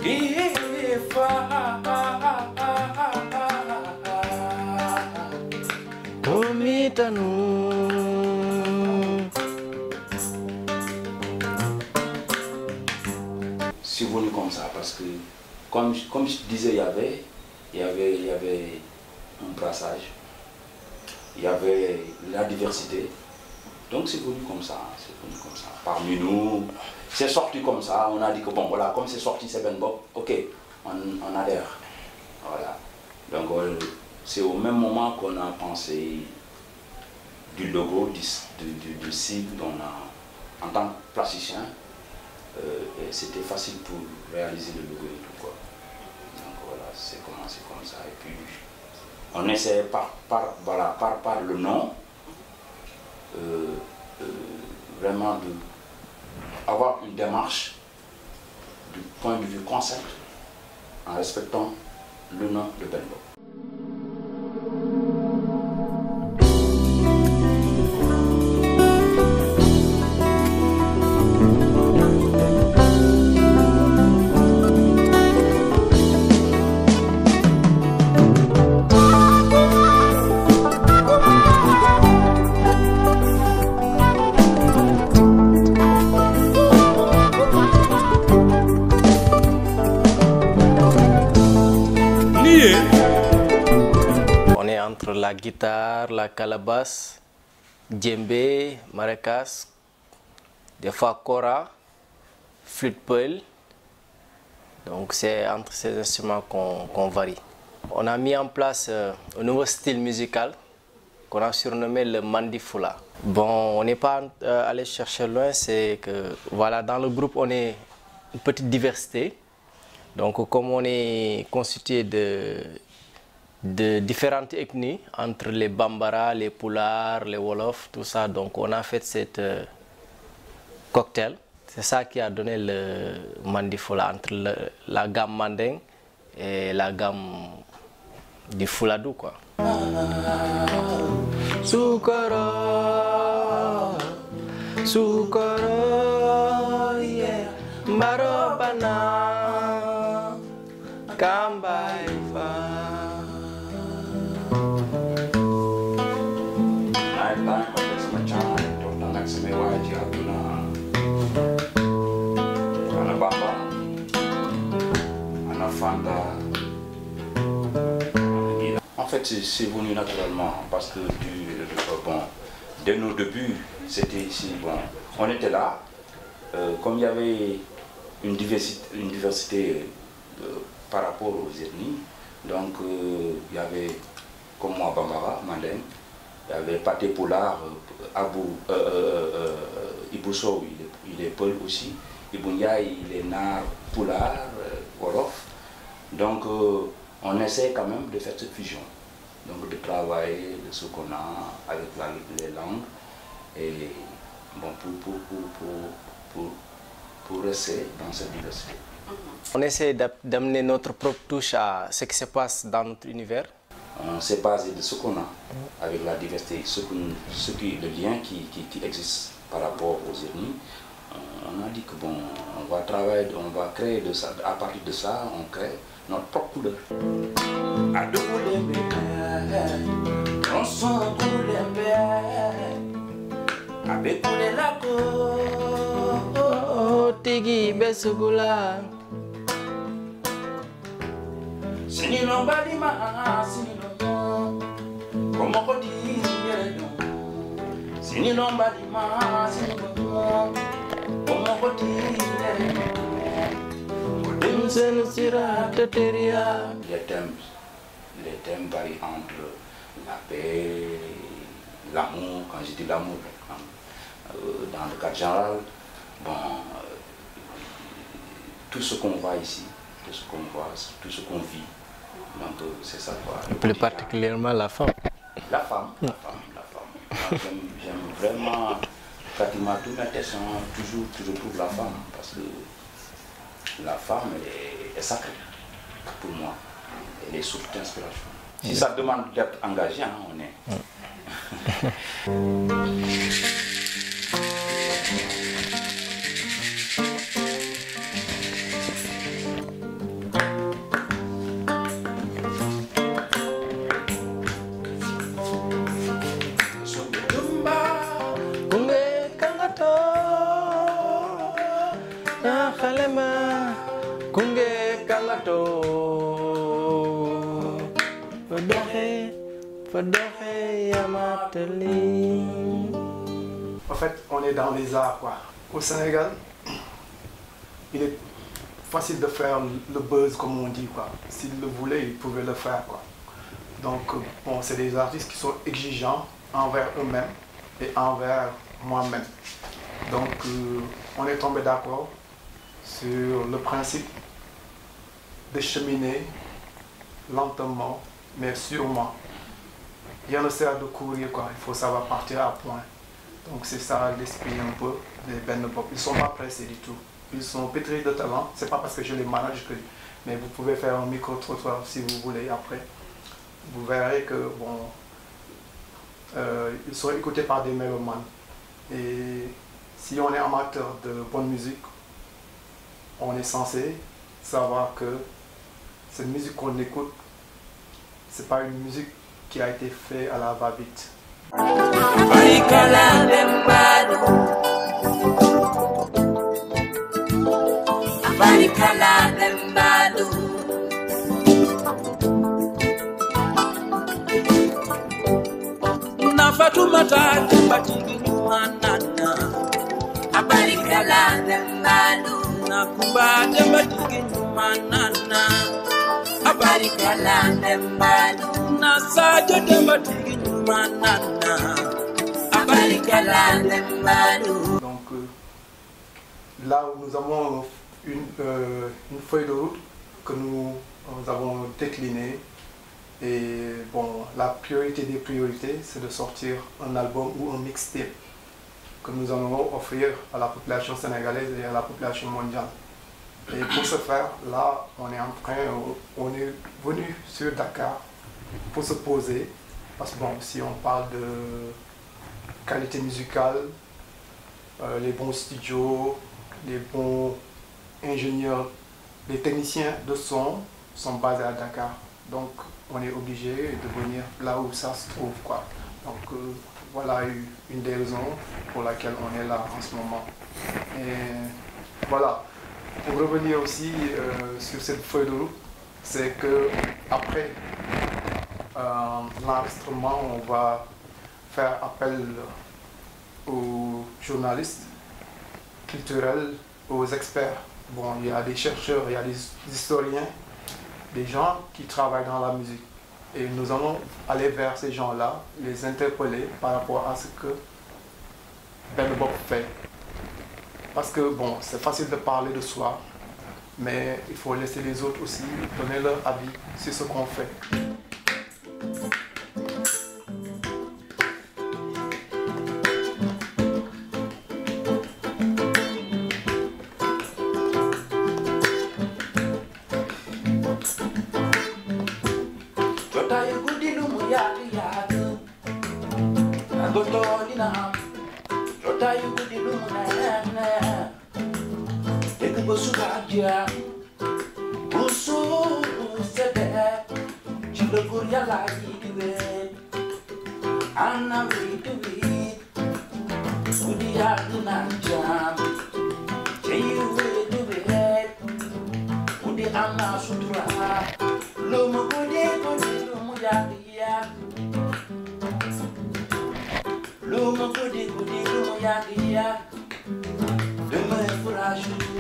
C'est venu comme ça parce que, comme je disais, il y avait un brassage, il y avait la diversité. Donc c'est venu comme ça, Parmi nous, c'est sorti comme ça, on a dit que bon voilà, comme c'est sorti, c'est ben bon, ok, on adhère. Voilà. Donc c'est au même moment qu'on a pensé du logo, du sigle en tant que plasticien. C'était facile pour réaliser le logo et tout quoi. Donc voilà, c'est commencé comme ça. Et puis on essaie par le nom vraiment d'avoir une démarche du point de vue concept en respectant le nom de Benbo. On est entre la guitare, la calabasse, djembé, maracas, des fois kora, flûte peul. Donc c'est entre ces instruments qu'on varie. On a mis en place un nouveau style musical qu'on a surnommé le Mandifula. Bon, on n'est pas allé chercher loin, c'est que voilà, dans le groupe on est une petite diversité. Donc comme on est constitué de différentes ethnies, entre les Bambara, les Pulaar, les Wolof, tout ça, donc on a fait cette cocktail. C'est ça qui a donné le Mandifula, entre la gamme Manding et la gamme du Fouladou, quoi. Sukaro, sukaro, yeah, marobana, kambaifa. En fait, c'est venu naturellement parce que bon, dès nos débuts, c'était ici. Bon, on était là, comme il y avait une diversité par rapport aux ethnies. Donc, il y avait, comme moi, Bambara, Mandeng, il y avait Paté Pulaar, Ibousso, il est Peul aussi, Ibounia, il est Nar, Pulaar, Wolof. Donc, on essaie quand même de faire cette fusion, donc de travailler ce qu'on a avec les langues, et bon, pour rester dans cette diversité. On essaie d'amener notre propre touche à ce qui se passe dans notre univers. On s'est basé de ce qu'on a avec la diversité, le lien qui existe par rapport aux ethnies. On a dit que bon, on va travailler, on va créer de ça, à partir de ça, on crée notre propre couleur. Les thèmes varient entre la paix, l'amour. Quand je dis l'amour, dans le cadre général, bon, tout ce qu'on voit ici, tout ce qu'on voit, tout ce qu'on vit, donc c'est ça quoi. Et plus particulièrement la femme. La femme. J'aime vraiment, pratiquement tous mes textes sont toujours pour la femme, parce que la femme est sacrée pour moi. Elle est source d'inspiration. Si ça demande d'être engagé, hein, on est. tema kunge kangato fadoxe yamatali. En fait, on est dans les arts, quoi. Au Sénégal, il est facile de faire le buzz, comme on dit, quoi. S'ils le voulaient, ils pouvaient le faire, quoi. Donc, bon, c'est des artistes qui sont exigeants envers eux-mêmes et envers moi-même. Donc, on est tombé d'accord sur le principe de cheminer lentement, mais sûrement. Rien ne sert de courir, quoi. Il faut savoir partir à point. Donc c'est ça l'esprit un peu des Benno Bokk. Ils ne sont pas pressés du tout. Ils sont pétris de talent. C'est pas parce que je les manage que... Mais vous pouvez faire un micro-trottoir si vous voulez après. Vous verrez que, bon... ils sont écoutés par des mélomanes. Et si on est amateur de bonne musique, on est censé savoir que cette musique qu'on écoute, c'est pas une musique qui a été faite à la va-vite. Abarikala dembado, abarikala dembado. Na Fatumata batigi manana, abarikala dembado. Na Kumba batigi manana, abarikala dembado. Na Sajo batigi manana. Donc là où nous avons une feuille de route que nous avons déclinée et bon, la priorité des priorités c'est de sortir un album ou un mixtape que nous allons offrir à la population sénégalaise et à la population mondiale. Et pour ce faire, là on est venu sur Dakar pour se poser parce que bon, si on parle de qualité musicale, les bons studios, les bons ingénieurs, les techniciens de son sont basés à Dakar. Donc on est obligé de venir là où ça se trouve, quoi. Donc voilà une des raisons pour laquelle on est là en ce moment. Et voilà, pour revenir aussi sur cette feuille de route, c'est que après l'enregistrement, on va faire appel aux journalistes culturels, aux experts. Bon, il y a des chercheurs, il y a des historiens, des gens qui travaillent dans la musique. Et nous allons aller vers ces gens-là, les interpeller par rapport à ce que Benno Bokk fait. Parce que bon, c'est facile de parler de soi, mais il faut laisser les autres aussi donner leur avis sur ce qu'on fait. Lumo gudi gudi lumo yagi yak, demain fourage.